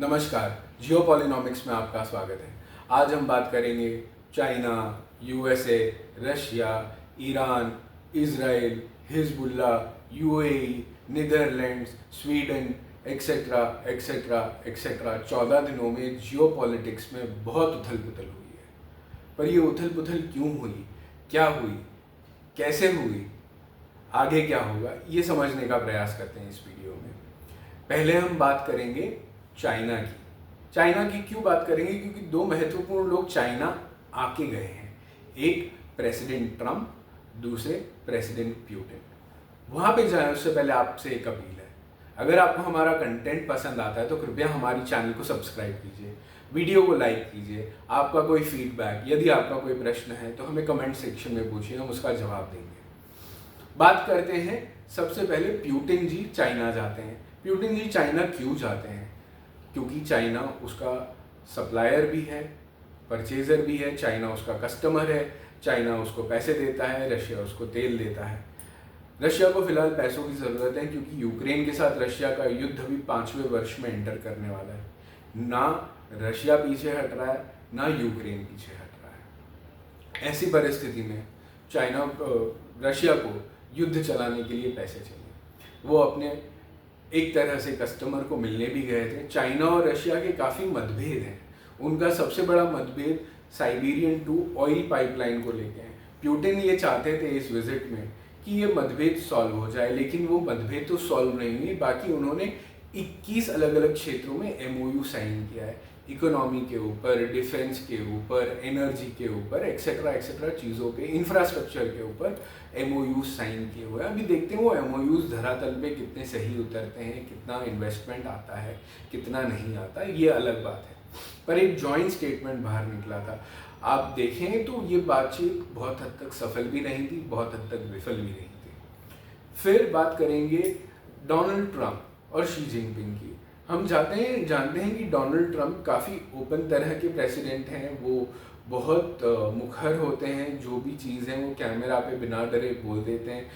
नमस्कार, जियोपॉलिनॉमिक्स में आपका स्वागत है। आज हम बात करेंगे China, USA, Russia, Iran, Israel, Hezbollah, UAE, Netherlands, Sweden, etcetera etcetera etcetera. 14 दिनों में जियोपॉलिटिक्स में बहुत उथल पुथल हुई है। पर ये उथल पुथल क्यों हुई, क्या हुई, कैसे हुई, आगे क्या होगा, ये समझने का प्रयास करते हैं इस वीडियो में। पहले हम बात करेंगे चाइना की। चाइना की क्यों बात करेंगे? क्योंकि दो महत्वपूर्ण लोग चाइना आके गए हैं, एक प्रेसिडेंट ट्रम्प, दूसरे प्रेसिडेंट पुतिन। वहाँ पे जाए उससे पहले आपसे एक अपील है, अगर आपको हमारा कंटेंट पसंद आता है तो कृपया हमारी चैनल को सब्सक्राइब कीजिए, वीडियो को लाइक कीजिए। आपका कोई फीडबैक, यदि आपका कोई प्रश्न है तो हमें कमेंट सेक्शन में पूछिए, हम उसका जवाब देंगे। बात करते हैं सबसे पहले पुतिन जी चाइना जाते हैं। पुतिन जी चाइना क्यों जाते हैं? क्योंकि चाइना उसका सप्लायर भी है, परचेजर भी है, चाइना उसका कस्टमर है, चाइना उसको पैसे देता है, रशिया उसको तेल देता है। रशिया को फिलहाल पैसों की ज़रूरत है क्योंकि यूक्रेन के साथ रशिया का युद्ध अभी 5वें वर्ष में एंटर करने वाला है। ना रशिया पीछे हट रहा है, ना यूक्रेन पीछे हट रहा है। ऐसी परिस्थिति में चाइना रशिया को युद्ध चलाने के लिए पैसे चाहिए। वो अपने एक तरह से कस्टमर को मिलने भी गए थे। चाइना और रशिया के काफ़ी मतभेद हैं। उनका सबसे बड़ा मतभेद साइबेरियन 2 ऑयल पाइपलाइन को लेके हैं। पुतिन ये चाहते थे इस विजिट में कि ये मतभेद सॉल्व हो जाए, लेकिन वो मतभेद तो सॉल्व नहीं हुई। बाकी उन्होंने 21 अलग अलग क्षेत्रों में एमओयू साइन किया है, इकोनॉमी के ऊपर, डिफेंस के ऊपर, एनर्जी के ऊपर, एक्सेट्रा एक्सेट्रा चीज़ों पे, इंफ्रास्ट्रक्चर के ऊपर एमओयू साइन किए हुए हैं। अभी देखते हैं वो एमओयूज धरातल पे कितने सही उतरते हैं, कितना इन्वेस्टमेंट आता है, कितना नहीं आता है, ये अलग बात है। पर एक जॉइंट स्टेटमेंट बाहर निकला था। आप देखें तो ये बातचीत बहुत हद तक सफल भी नहीं थी, बहुत हद तक विफल भी नहीं थी। फिर बात करेंगे डोनाल्ड ट्रंप और शी जिनपिंग की। हम जानते हैं कि डोनाल्ड ट्रंप काफ़ी ओपन तरह के प्रेसिडेंट हैं। वो बहुत मुखर होते हैं, जो भी चीज़ है वो कैमरा पे बिना डरे बोल देते हैं।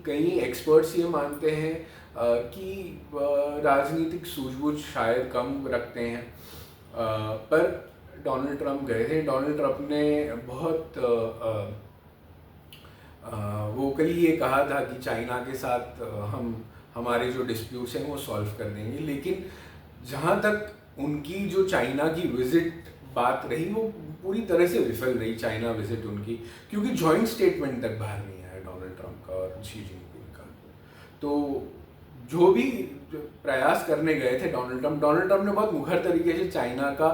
कहीं एक्सपर्ट्स ये मानते हैं कि राजनीतिक सूझबूझ शायद कम रखते हैं। पर डोनाल्ड ट्रंप गए थे। डोनाल्ड ट्रंप ने बहुत वोकली ये कहा था कि चाइना के साथ हम हमारे जो डिस्प्यूट्स हैं वो सॉल्व कर देंगे, लेकिन जहाँ तक उनकी जो चाइना की विजिट बात रही वो पूरी तरह से विफल रही, चाइना विजिट उनकी, क्योंकि जॉइंट स्टेटमेंट तक बाहर नहीं आया डोनाल्ड ट्रंप का और शी जिनपिंग का। तो जो भी प्रयास करने गए थे डोनाल्ड ट्रंप ने बहुत मुखर तरीके से चाइना का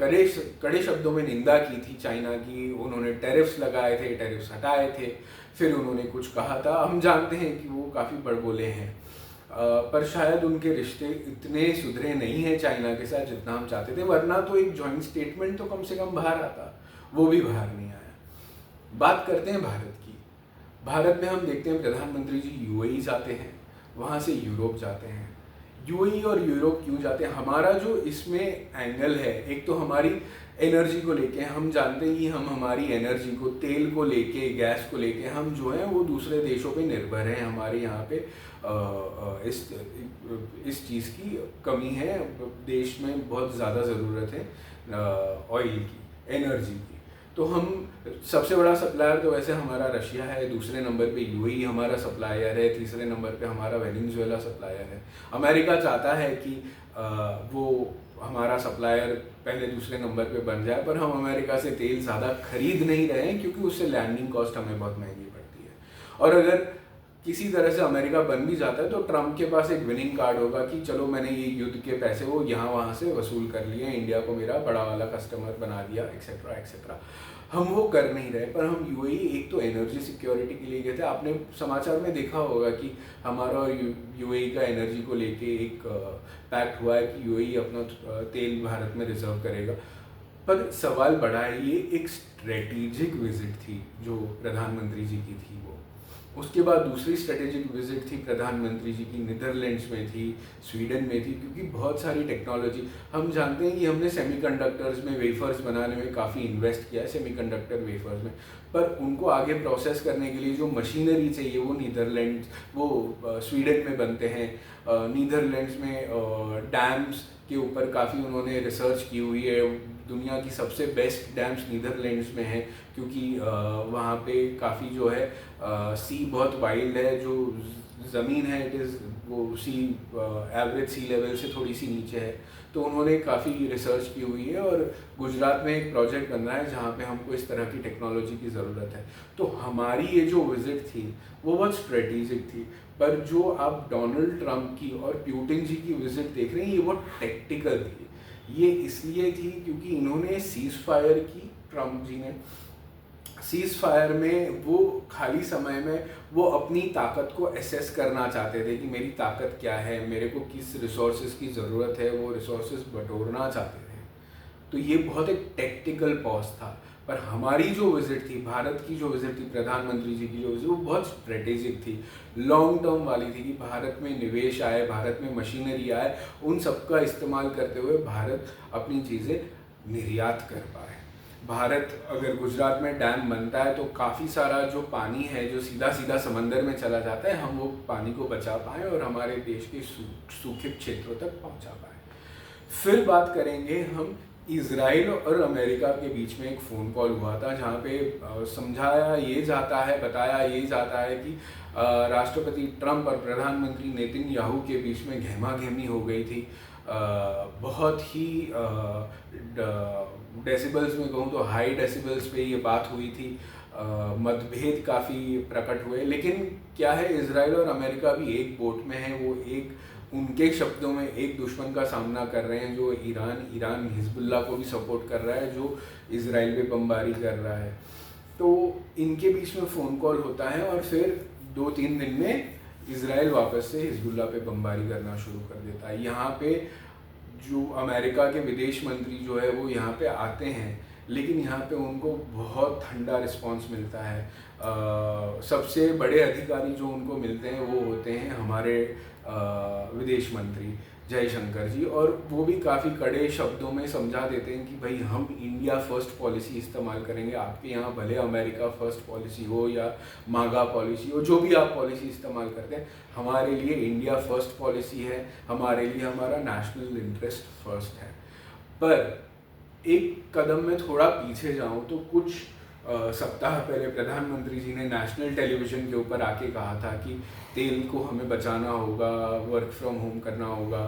कड़े शब्दों में निंदा की थी चाइना की। उन्होंने टैरिफ्स लगाए थे, टैरिफ्स हटाए थे, फिर उन्होंने कुछ कहा था। हम जानते हैं कि वो काफ़ी बड़बोले हैं, पर शायद उनके रिश्ते इतने सुधरे नहीं हैं चाइना के साथ जितना हम चाहते थे, वरना तो एक जॉइंट स्टेटमेंट तो कम से कम बाहर आता, वो भी बाहर नहीं आया। बात करते हैं भारत की। भारत में हम देखते हैं प्रधानमंत्री जी यूएई जाते हैं, वहाँ से यूरोप जाते हैं। यूएई और यूरोप क्यों जाते हैं? हमारा जो इसमें एंगल है, एक तो हमारी एनर्जी को लेके, हम जानते हैं कि हम हमारी एनर्जी को, तेल को लेके, गैस को लेके हम जो है वो दूसरे देशों पे निर्भर हैं। हमारे यहाँ पे इस चीज़ की कमी है, देश में बहुत ज़्यादा ज़रूरत है ऑयल की, एनर्जी की। तो हम सबसे बड़ा सप्लायर तो वैसे हमारा रशिया है, दूसरे नंबर पे यूएई हमारा सप्लायर है, तीसरे नंबर पे हमारा वेनेजुएला सप्लायर है। अमेरिका चाहता है कि वो हमारा सप्लायर पहले दूसरे नंबर पे बन जाए, पर हम अमेरिका से तेल ज़्यादा खरीद नहीं रहे हैं क्योंकि उससे लैंडिंग कॉस्ट हमें बहुत महंगी पड़ती है। और अगर किसी तरह से अमेरिका बन भी जाता है तो ट्रंप के पास एक विनिंग कार्ड होगा कि चलो मैंने ये युद्ध के पैसे वो यहाँ वहाँ से वसूल कर लिए, इंडिया को मेरा बड़ा वाला कस्टमर बना दिया, एक्सेट्रा एक्सेट्रा। हम वो कर नहीं रहे, पर हम यूएई एक तो एनर्जी सिक्योरिटी के लिए गए थे। आपने समाचार में देखा होगा कि हमारा और यूएई का एनर्जी को लेके एक पैक्ट हुआ है कि यूएई अपना तेल भारत में रिजर्व करेगा। पर सवाल बड़ा है, ये एक स्ट्रेटेजिक विजिट थी जो प्रधानमंत्री जी की थी। वो उसके बाद दूसरी स्ट्रेटेजिक विजिट थी प्रधानमंत्री जी की, नीदरलैंड्स में थी, स्वीडन में थी, क्योंकि बहुत सारी टेक्नोलॉजी, हम जानते हैं कि हमने सेमीकंडक्टर्स में वेफर्स बनाने में काफ़ी इन्वेस्ट किया है, सेमीकंडक्टर वेफर्स में। पर उनको आगे प्रोसेस करने के लिए जो मशीनरी चाहिए वो नीदरलैंड, वो स्वीडन में बनते हैं। नीदरलैंड्स में डैम्स के ऊपर काफ़ी उन्होंने रिसर्च की हुई है। दुनिया की सबसे बेस्ट डैम्स नीदरलैंड्स में है, क्योंकि वहाँ पे काफ़ी जो है सी बहुत वाइल्ड है, जो ज़मीन है इट इज़ वो सी एवरेज सी लेवल से थोड़ी सी नीचे है। तो उन्होंने काफ़ी रिसर्च की हुई है और गुजरात में एक प्रोजेक्ट बन रहा है जहाँ पे हमको इस तरह की टेक्नोलॉजी की ज़रूरत है। तो हमारी ये जो विज़िट थी वो बहुत स्ट्रेटेजिक थी, पर जो आप डोनाल्ड ट्रंप की और पुतिन जी की विज़िट देख रहे हैं ये बहुत टेक्टिकल थी। ये इसलिए थी क्योंकि इन्होंने सीज़ फायर की, ट्रंप जी ने सीज़ फायर में वो खाली समय में वो अपनी ताकत को एसेस करना चाहते थे कि मेरी ताकत क्या है, मेरे को किस रिसोर्सेज की ज़रूरत है, वो रिसोर्सेज बटोरना चाहते थे। तो ये बहुत एक टेक्टिकल पॉज था। पर हमारी जो विज़िट थी, भारत की जो विज़िट थी, प्रधानमंत्री जी की जो विज़िट, वो बहुत स्ट्रेटेजिक थी, लॉन्ग टर्म वाली थी कि भारत में निवेश आए, भारत में मशीनरी आए, उन सबका इस्तेमाल करते हुए भारत अपनी चीज़ें निर्यात कर पाए। भारत अगर गुजरात में डैम बनता है तो काफ़ी सारा जो पानी है जो सीधा सीधा समंदर में चला जाता है, हम वो पानी को बचा पाएँ और हमारे देश के सूखे क्षेत्रों तक पहुंचा पाएँ। फिर बात करेंगे हम इज़राइल और अमेरिका के बीच में एक फ़ोन कॉल हुआ था जहाँ पे समझाया ये जाता है, बताया ये जाता है कि राष्ट्रपति ट्रंप और प्रधानमंत्री नेतन्याहू के बीच में गहमा-गहमी हो गई थी। बहुत ही डेसिबल्स में कहूँ तो हाई डेसिबल्स पे ये बात हुई थी। मतभेद काफ़ी प्रकट हुए, लेकिन क्या है, इज़राइल और अमेरिका भी एक बोट में है। वो एक, उनके शब्दों में, एक दुश्मन का सामना कर रहे हैं जो ईरान हिजबुल्लाह को भी सपोर्ट कर रहा है, जो इज़राइल पे बमबारी कर रहा है। तो इनके बीच में फ़ोन कॉल होता है और फिर 2-3 दिन में इज़राइल वापस से हिजबुल्लाह पे बमबारी करना शुरू कर देता है। यहाँ पे जो अमेरिका के विदेश मंत्री जो है वो यहाँ पे आते हैं, लेकिन यहाँ पे उनको बहुत ठंडा रिस्पांस मिलता है। सबसे बड़े अधिकारी जो उनको मिलते हैं वो होते हैं हमारे विदेश मंत्री जयशंकर जी, और वो भी काफ़ी कड़े शब्दों में समझा देते हैं कि भाई हम इंडिया फर्स्ट पॉलिसी इस्तेमाल करेंगे। आपके यहाँ भले अमेरिका फर्स्ट पॉलिसी हो या मागा पॉलिसी हो, जो भी आप पॉलिसी इस्तेमाल करते हैं, हमारे लिए इंडिया फर्स्ट पॉलिसी है, हमारे लिए हमारा नेशनल इंटरेस्ट फर्स्ट है। पर एक कदम में थोड़ा पीछे जाऊं तो कुछ सप्ताह पहले प्रधानमंत्री जी ने नेशनल टेलीविज़न के ऊपर आके कहा था कि तेल को हमें बचाना होगा, वर्क फ्रॉम होम करना होगा।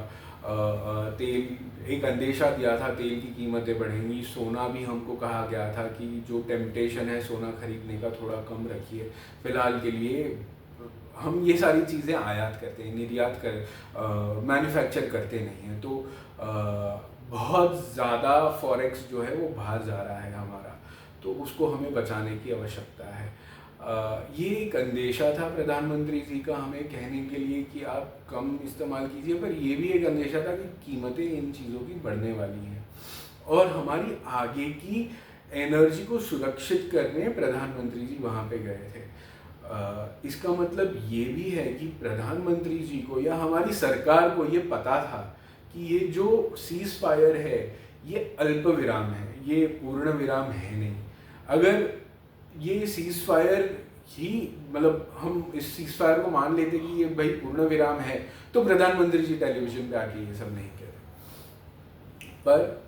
तेल, एक अंदेशा दिया था तेल की कीमतें बढ़ेंगी। सोना भी हमको कहा गया था कि जो टेम्पटेशन है सोना खरीदने का थोड़ा कम रखिए, फ़िलहाल के लिए हम ये सारी चीज़ें आयात करते हैं, निर्यात कर मैन्युफैक्चर करते नहीं हैं। तो बहुत ज़्यादा फॉरेक्स जो है वो बाहर जा रहा है हमारा, तो उसको हमें बचाने की आवश्यकता है। ये एक अंदेशा था प्रधानमंत्री जी का हमें कहने के लिए कि आप कम इस्तेमाल कीजिए, पर ये भी एक अंदेशा था कि कीमतें इन चीज़ों की बढ़ने वाली हैं और हमारी आगे की एनर्जी को सुरक्षित करने प्रधानमंत्री जी वहाँ पे गए थे। इसका मतलब ये भी है कि प्रधानमंत्री जी को या हमारी सरकार को ये पता था कि ये जो सीज़ फायर है ये अल्प विराम है, ये पूर्ण विराम है नहीं। अगर ये सीज़ फायर ही, मतलब हम इस सीज़ फायर को मान लेते कि ये भाई पूर्ण विराम है, तो प्रधानमंत्री जी टेलीविज़न पे आके ये सब नहीं कहते। पर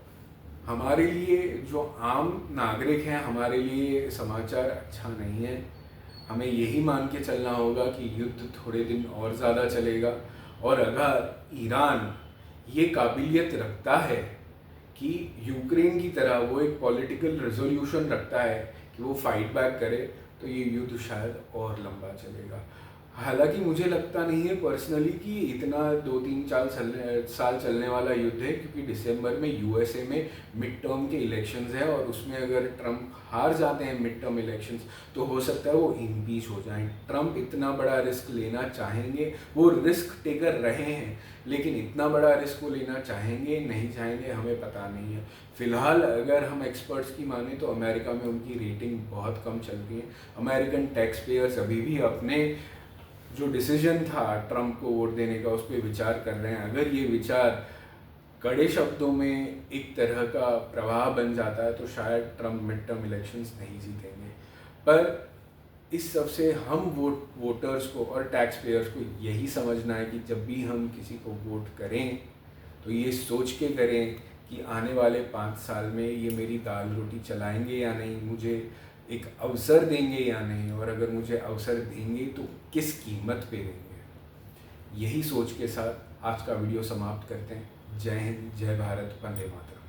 हमारे लिए जो आम नागरिक हैं, हमारे लिए समाचार अच्छा नहीं है। हमें यही मान के चलना होगा कि युद्ध थोड़े दिन और ज़्यादा चलेगा, और अगर ईरान ये काबिलियत रखता है कि यूक्रेन की तरह वो एक पॉलिटिकल रेजोल्यूशन रखता है कि वो फाइट बैक करे, तो ये युद्ध शायद और लंबा चलेगा। हालांकि मुझे लगता नहीं है पर्सनली कि इतना 2-3-4 साल चलने वाला युद्ध है, क्योंकि दिसंबर में यूएसए में मिड टर्म के इलेक्शंस है और उसमें अगर ट्रंप हार जाते हैं मिड टर्म इलेक्शंस तो हो सकता है वो इम्पीच हो जाएं। ट्रंप इतना बड़ा रिस्क लेना चाहेंगे, वो रिस्क टेकर रहे हैं, लेकिन इतना बड़ा रिस्क वो लेना चाहेंगे नहीं चाहेंगे हमें पता नहीं है। फ़िलहाल अगर हम एक्सपर्ट्स की माने तो अमेरिका में उनकी रेटिंग बहुत कम चल रही है। अमेरिकन टैक्स पेयर्स अभी भी अपने जो डिसीजन था ट्रंप को वोट देने का उस पर विचार कर रहे हैं। अगर ये विचार कड़े शब्दों में एक तरह का प्रवाह बन जाता है तो शायद ट्रंप मिड टर्म इलेक्शंस नहीं जीतेंगे। पर इस सब से हम वोटर्स को और टैक्स पेयर्स को यही समझना है कि जब भी हम किसी को वोट करें तो ये सोच के करें कि आने वाले 5 साल में ये मेरी दाल रोटी चलाएंगे या नहीं, मुझे एक अवसर देंगे या नहीं, और अगर मुझे अवसर देंगे तो किस कीमत पे देंगे। यही सोच के साथ आज का वीडियो समाप्त करते हैं। जय हिंद, जय भारत, वंदे मातरम।